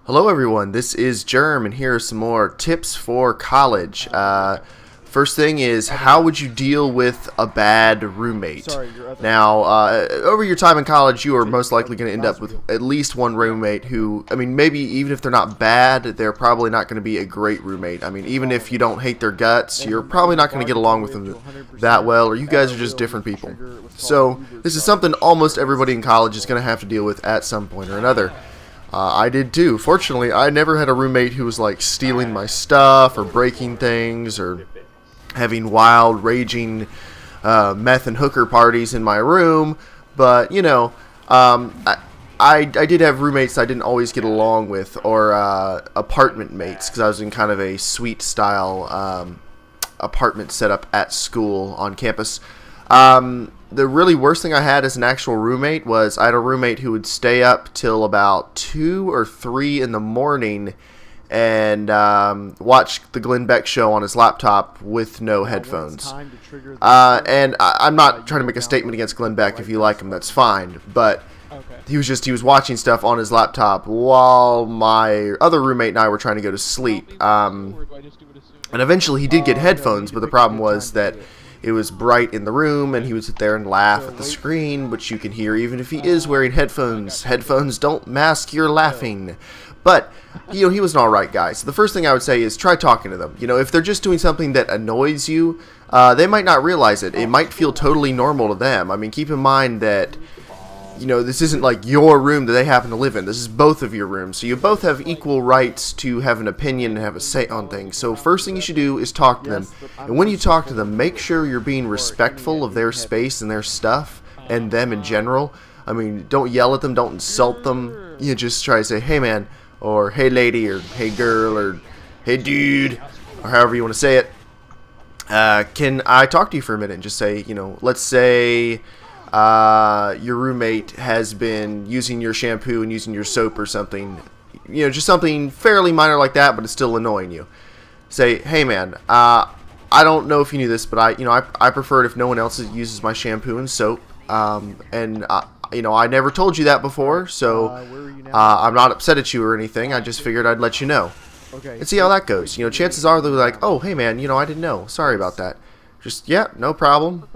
Hello everyone, this is Germ, and here are some more tips for college. First thing is, how would you deal with a bad roommate? Now, over your time in college, you are most likely going to end up with at least one roommate who, maybe even if they're not bad, they're probably not going to be a great roommate. Even if you don't hate their guts, you're probably not going to get along with them that well, or you guys are just different people. So, this is something almost everybody in college is going to have to deal with at some point or another. I did too. Fortunately, I never had a roommate who was like stealing my stuff or breaking things or having wild, raging meth and hooker parties in my room. But, I did have roommates I didn't always get along with, or apartment mates, because I was in kind of a suite style apartment setup at school on campus. The really worst thing I had as an actual roommate was I had a roommate who would stay up till about 2 or 3 in the morning and watch the Glenn Beck show on his laptop with no headphones. And I'm not trying to make a statement against Glenn Beck. If you like him, that's fine. But he was watching stuff on his laptop while my other roommate and I were trying to go to sleep. And eventually he did get headphones, but the problem was that it was bright in the room, and he would sit there and laugh at the screen, which you can hear even if he is wearing headphones. Headphones don't mask your laughing. But, he was an alright guy. So the first thing I would say is try talking to them. If they're just doing something that annoys you, they might not realize it. It might feel totally normal to them. Keep in mind that, this isn't like your room that they happen to live in. This is both of your rooms. So you both have equal rights to have an opinion and have a say on things. So first thing you should do is talk to them. And when you talk to them, make sure you're being respectful of their space and their stuff and them in general. Don't yell at them. Don't insult them. Just try to say, hey man, or hey lady, or hey girl, or hey dude, or however you want to say it. Can I talk to you for a minute and just say, let's say your roommate has been using your shampoo and using your soap or something, just something fairly minor like that, but it's still annoying you. Say, hey man, I don't know if you knew this, but I prefer it if no one else uses my shampoo and soap, and I never told you that before, so I'm not upset at you or anything. I just figured I'd let you know. And see how that goes. Chances are they're like, oh hey man, I didn't know, sorry about that. Just, yeah, no problem.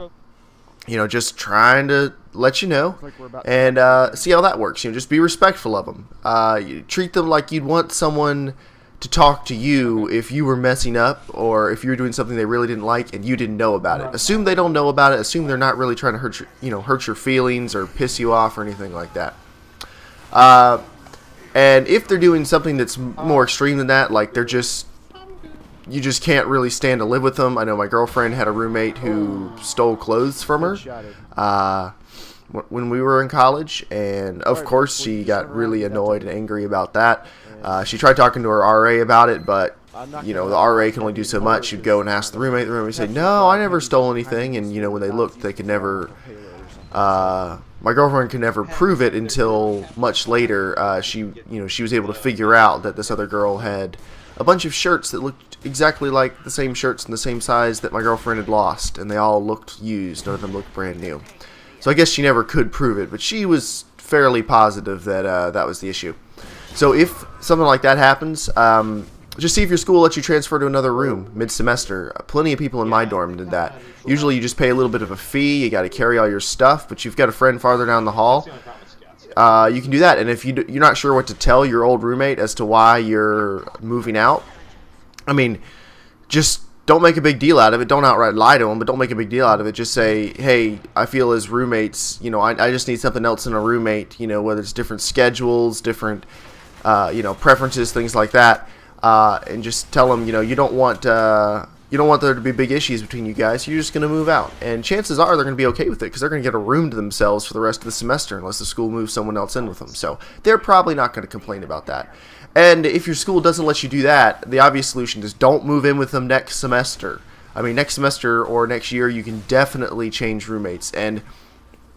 Just trying to let you know, and see how that works. Just be respectful of them. You treat them like you'd want someone to talk to you if you were messing up, or if you were doing something they really didn't like and you didn't know about it. Assume they don't know about it. Assume they're not really trying to hurt your feelings or piss you off or anything like that. And if they're doing something that's more extreme than that, like you just can't really stand to live with them. I know my girlfriend had a roommate who stole clothes from her when we were in college, and of course she got really annoyed and angry about that. She tried talking to her RA about it, but the RA can only do so much. She'd go and ask the roommate would say, no, I never stole anything, and when they looked, they could never my girlfriend could never prove it until much later. She was able to figure out that this other girl had a bunch of shirts that looked exactly like the same shirts in the same size that my girlfriend had lost, and they all looked used. None of them looked brand new. So I guess she never could prove it, but she was fairly positive that that was the issue. So if something like that happens, just see if your school lets you transfer to another room mid-semester. Plenty of people in my dorm did that. Usually you just pay a little bit of a fee, you got to carry all your stuff, but you've got a friend farther down the hall. You can do that, and if you're not sure what to tell your old roommate as to why you're moving out, just don't make a big deal out of it. Don't outright lie to them, but don't make a big deal out of it. Just say, hey, I feel as roommates, I just need something else in a roommate, whether it's different schedules, different, preferences, things like that, and just tell them, you don't want there to be big issues between you guys. You're just going to move out. And chances are they're going to be okay with it because they're going to get a room to themselves for the rest of the semester unless the school moves someone else in with them. So they're probably not going to complain about that. And if your school doesn't let you do that, the obvious solution is don't move in with them next semester. Next semester or next year, you can definitely change roommates. And,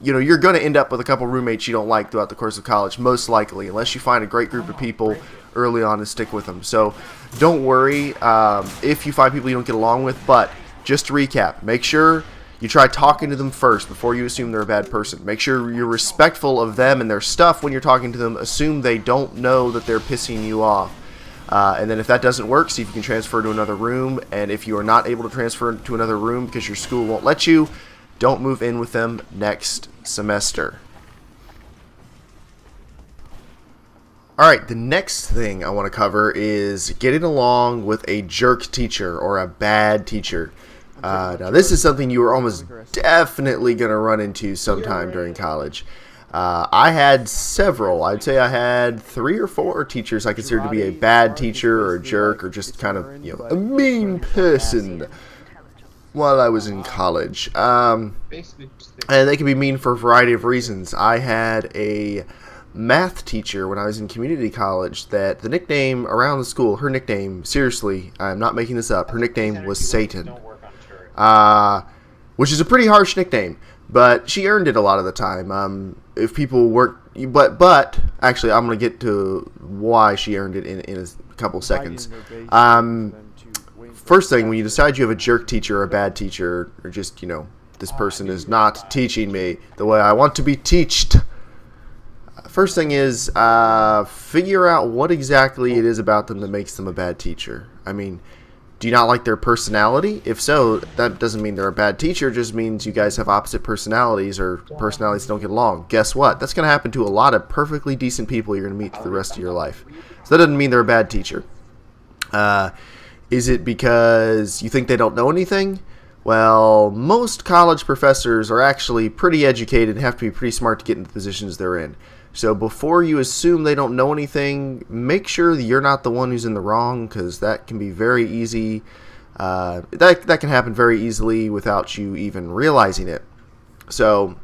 you're going to end up with a couple roommates you don't like throughout the course of college, most likely, unless you find a great group of people early on and stick with them. So don't worry if you find people you don't get along with, but just to recap, make sure You try talking to them first before you assume they're a bad person. Make sure you're respectful of them and their stuff when you're talking to them. Assume they don't know that they're pissing you off. And then if that doesn't work, see if you can transfer to another room. And if you are not able to transfer to another room because your school won't let you, don't move in with them next semester. Alright, the next thing I want to cover is getting along with a jerk teacher or a bad teacher. Now, this is something you are almost definitely going to run into sometime during college. I had several. I'd say I had 3 or 4 teachers I considered to be a bad teacher or a jerk or just kind of, a mean person while I was in college. And they can be mean for a variety of reasons. I had a math teacher when I was in community college that the nickname around the school, her nickname, seriously, I'm not making this up, her nickname was Satan. Which is a pretty harsh nickname, but she earned it a lot of the time. If people weren't, but actually, I'm gonna get to why she earned it in a couple seconds. First thing, when you decide you have a jerk teacher or a bad teacher, or just this person is not teaching me the way I want to be teached. First thing is figure out what exactly it is about them that makes them a bad teacher. I mean, do you not like their personality? If so, that doesn't mean they're a bad teacher. It just means you guys have opposite personalities or personalities that don't get along. Guess what? That's going to happen to a lot of perfectly decent people you're going to meet for the rest of your life. So that doesn't mean they're a bad teacher. Is it because you think they don't know anything? Well, most college professors are actually pretty educated and have to be pretty smart to get in the positions they're in. So before you assume they don't know anything, make sure that you're not the one who's in the wrong, because that can be very easy. That can happen very easily without you even realizing it. So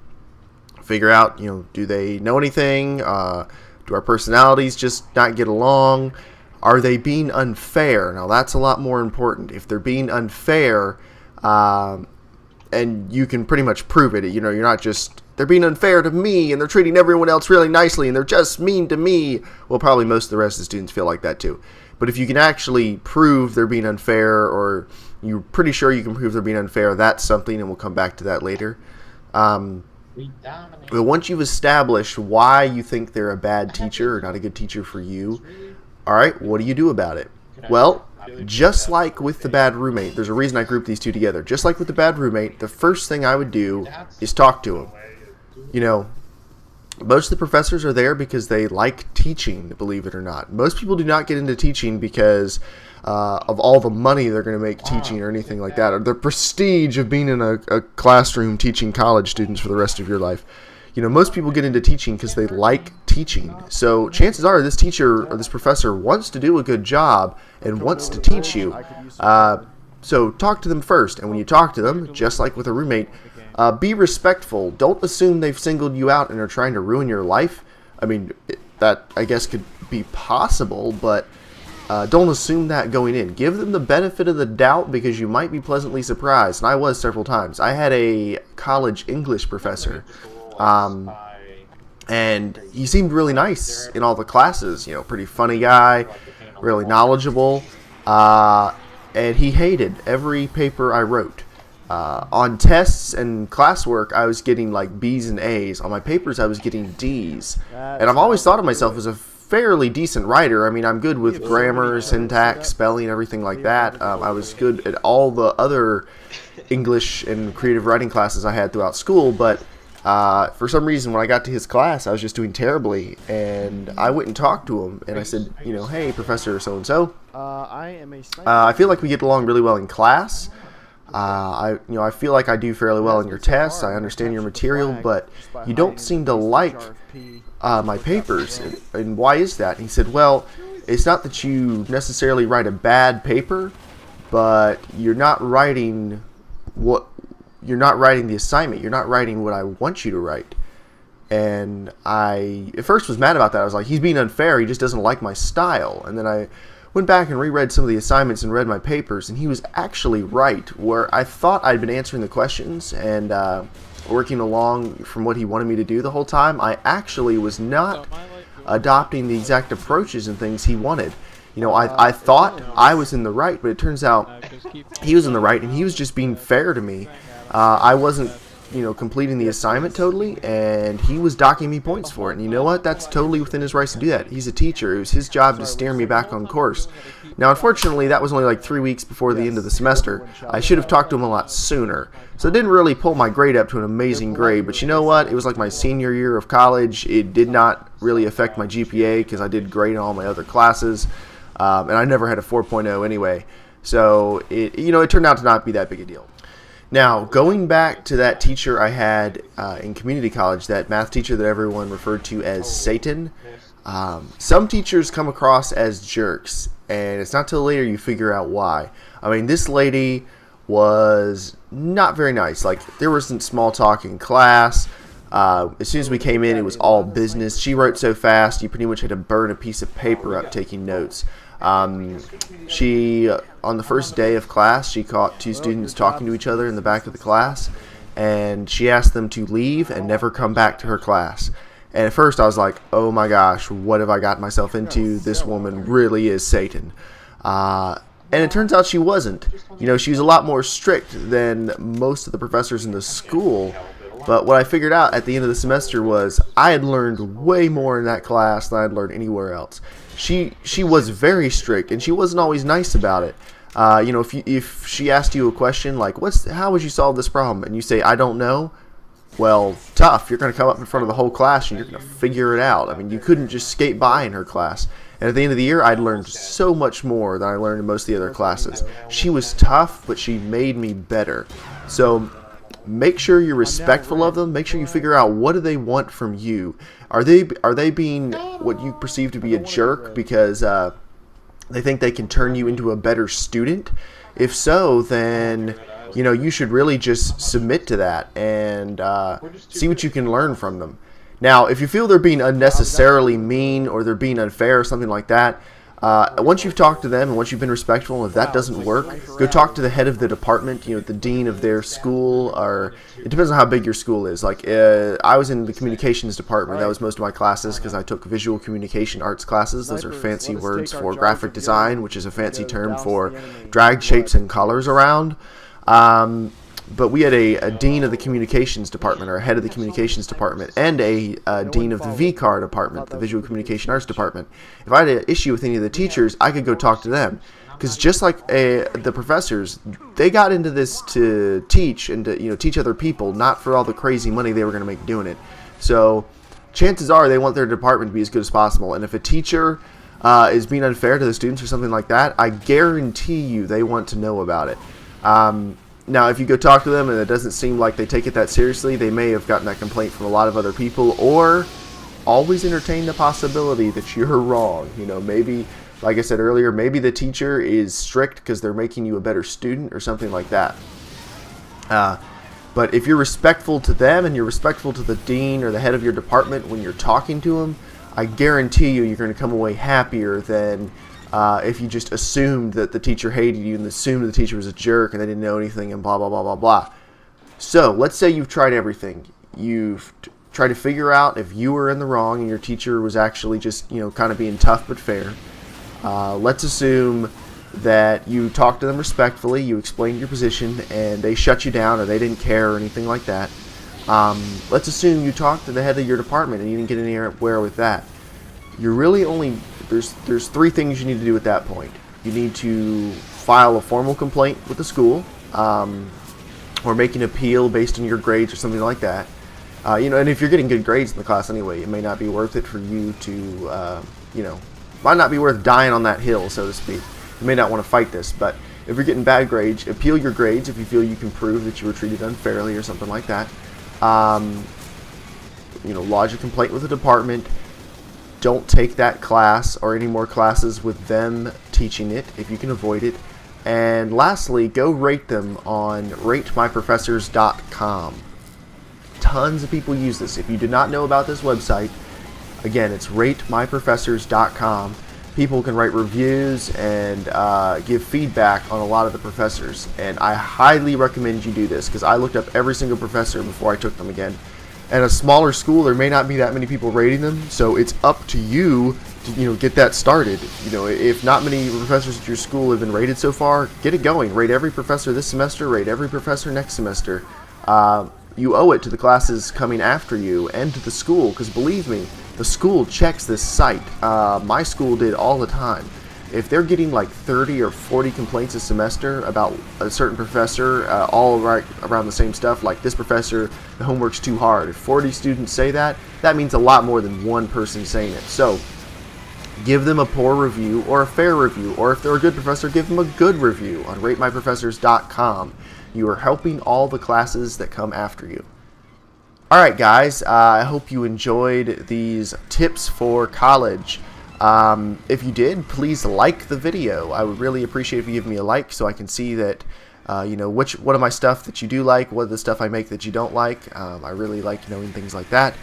figure out, do they know anything? Do our personalities just not get along? Are they being unfair? Now that's a lot more important. If they're being unfair, and you can pretty much prove it, you're not just, they're being unfair to me and they're treating everyone else really nicely and they're just mean to me. Well, probably most of the rest of the students feel like that too. But if you can actually prove they're being unfair, or you're pretty sure you can prove they're being unfair, that's something, and we'll come back to that later. But once you've established why you think they're a bad teacher or not a good teacher for you, all right, what do you do about it? Well, just like with the bad roommate, there's a reason I grouped these two together. Just like with the bad roommate, the first thing I would do is talk to him. Most of the professors are there because they like teaching, believe it or not. Most people do not get into teaching because of all the money they're going to make teaching or anything like that, or the prestige of being in a classroom teaching college students for the rest of your life. Most people get into teaching because they like teaching. So chances are this teacher or this professor wants to do a good job and wants to teach you. So talk to them first. And when you talk to them, just like with a roommate, be respectful. Don't assume they've singled you out and are trying to ruin your life. I mean, that I guess could be possible, but don't assume that going in. Give them the benefit of the doubt, because you might be pleasantly surprised. And I was several times. I had a college English professor. And he seemed really nice in all the classes, pretty funny guy, really knowledgeable, and he hated every paper I wrote. On tests and classwork, I was getting like B's and A's. On my papers, I was getting D's. And I've always thought of myself as a fairly decent writer. I mean, I'm good with grammar, syntax, spelling, everything like that. I was good at all the other English and creative writing classes I had throughout school, but for some reason, when I got to his class, I was just doing terribly, and I went and talked to him, and I said, hey, Professor so-and-so, I feel like we get along really well in class. I feel like I do fairly well in your tests. I understand your material, but you don't seem to like my papers, and why is that? And he said, well, it's not that you necessarily write a bad paper, but you're not writing the assignment. You're not writing what I want you to write. And I, at first, was mad about that. I was like, he's being unfair. He just doesn't like my style. And then I went back and reread some of the assignments and read my papers, and he was actually right. Where I thought I'd been answering the questions and working along from what he wanted me to do the whole time, I actually was not adopting the exact approaches and things he wanted. I thought I was in the right, but it turns out he was in the right, and he was just being fair to me. I wasn't, completing the assignment totally, and he was docking me points for it. And you know what? That's totally within his rights to do that. He's a teacher. It was his job to steer me back on course. Now, unfortunately, that was only like 3 weeks before the end of the semester. I should have talked to him a lot sooner. So it didn't really pull my grade up to an amazing grade. But you know what? It was like my senior year of college. It did not really affect my GPA because I did great in all my other classes. And I never had a 4.0 anyway. So it turned out to not be that big a deal. Now, going back to that teacher I had in community college, that math teacher that everyone referred to as Satan, some teachers come across as jerks, and it's not till later you figure out why. I mean, this lady was not very nice. Like, there wasn't small talk in class. As soon as we came in, it was all business. She wrote so fast, you pretty much had to burn a piece of paper up taking notes. She, on the first day of class, she caught 2 students talking to each other in the back of the class, and she asked them to leave and never come back to her class. And at first I was like, oh my gosh, what have I gotten myself into? This woman really is Satan. And it turns out she wasn't. She was a lot more strict than most of the professors in the school. But what I figured out at the end of the semester was I had learned way more in that class than I had learned anywhere else. She was very strict, and she wasn't always nice about it. If she asked you a question like, how would you solve this problem? And you say, I don't know. Well, tough. You're going to come up in front of the whole class, and you're going to figure it out. I mean, you couldn't just skate by in her class. And at the end of the year, I'd learned so much more than I learned in most of the other classes. She was tough, but she made me better. So make sure you're respectful of them. Make sure you figure out, what do they want from you. Are they being what you perceive to be a jerk because they think they can turn you into a better student? If so, then you should really just submit to that and see what you can learn from them. Now, if you feel they're being unnecessarily mean or they're being unfair or something like that, once you've talked to them and once you've been respectful, if that doesn't work, go talk to the head of the department, the dean of their school, or it depends on how big your school is. Like, I was in the communications department. That was most of my classes because I took visual communication arts classes. Those are fancy words for graphic design, which is a fancy term for drag shapes and colors around. But we had a dean of the communications department, or a head of the communications department, and a dean of the VCAR department, the visual communication arts department. If I had an issue with any of the teachers, I could go talk to them. Because just like the professors, they got into this to teach and to teach other people, not for all the crazy money they were going to make doing it. So chances are they want their department to be as good as possible. And if a teacher is being unfair to the students or something like that, I guarantee you they want to know about it. Now, if you go talk to them and it doesn't seem like they take it that seriously, they may have gotten that complaint from a lot of other people, or always entertain the possibility that you're wrong. Maybe, like I said earlier, maybe the teacher is strict because they're making you a better student or something like that. But if you're respectful to them and you're respectful to the dean or the head of your department when you're talking to them, I guarantee you're going to come away happier than if you just assumed that the teacher hated you and assumed the teacher was a jerk and they didn't know anything and blah, blah, blah, blah, blah. So let's say you've tried everything. You've tried to figure out if you were in the wrong and your teacher was actually just, kind of being tough but fair. Let's assume that you talked to them respectfully, you explained your position, and they shut you down or they didn't care or anything like that. Let's assume you talked to the head of your department and you didn't get anywhere with that. You're really only... There's 3 things you need to do at that point. You need to file a formal complaint with the school, or make an appeal based on your grades or something like that. And if you're getting good grades in the class anyway, it may not be worth it for you to, might not be worth dying on that hill, so to speak. You may not want to fight this, but if you're getting bad grades, appeal your grades if you feel you can prove that you were treated unfairly or something like that. Lodge a complaint with the department. Don't take that class or any more classes with them teaching it if you can avoid it. And lastly, go rate them on ratemyprofessors.com. Tons of people use this. If you did not know about this website, again, it's ratemyprofessors.com. People can write reviews and give feedback on a lot of the professors. And I highly recommend you do this because I looked up every single professor before I took them again. At a smaller school, there may not be that many people rating them, so it's up to you to get that started. If not many professors at your school have been rated so far, get it going. Rate every professor this semester, rate every professor next semester. You owe it to the classes coming after you and to the school, because believe me, the school checks this site. My school did all the time. If they're getting like 30 or 40 complaints a semester about a certain professor, all right around the same stuff, like this professor, the homework's too hard. If 40 students say that, that means a lot more than one person saying it. So give them a poor review or a fair review, or if they're a good professor, give them a good review on ratemyprofessors.com. You are helping all the classes that come after you. Alright guys, I hope you enjoyed these tips for college. If you did, please like the video. I would really appreciate if you give me a like so I can see that, what of my stuff that you do like, what of the stuff I make that you don't like. I really like knowing things like that.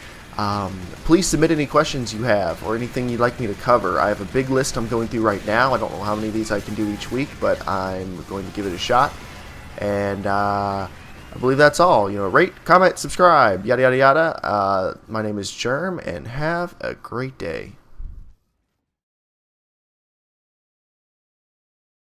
Please submit any questions you have or anything you'd like me to cover. I have a big list I'm going through right now. I don't know how many of these I can do each week, but I'm going to give it a shot. And I believe that's all. Rate, comment, subscribe, yada yada yada. My name is Germ, and have a great day.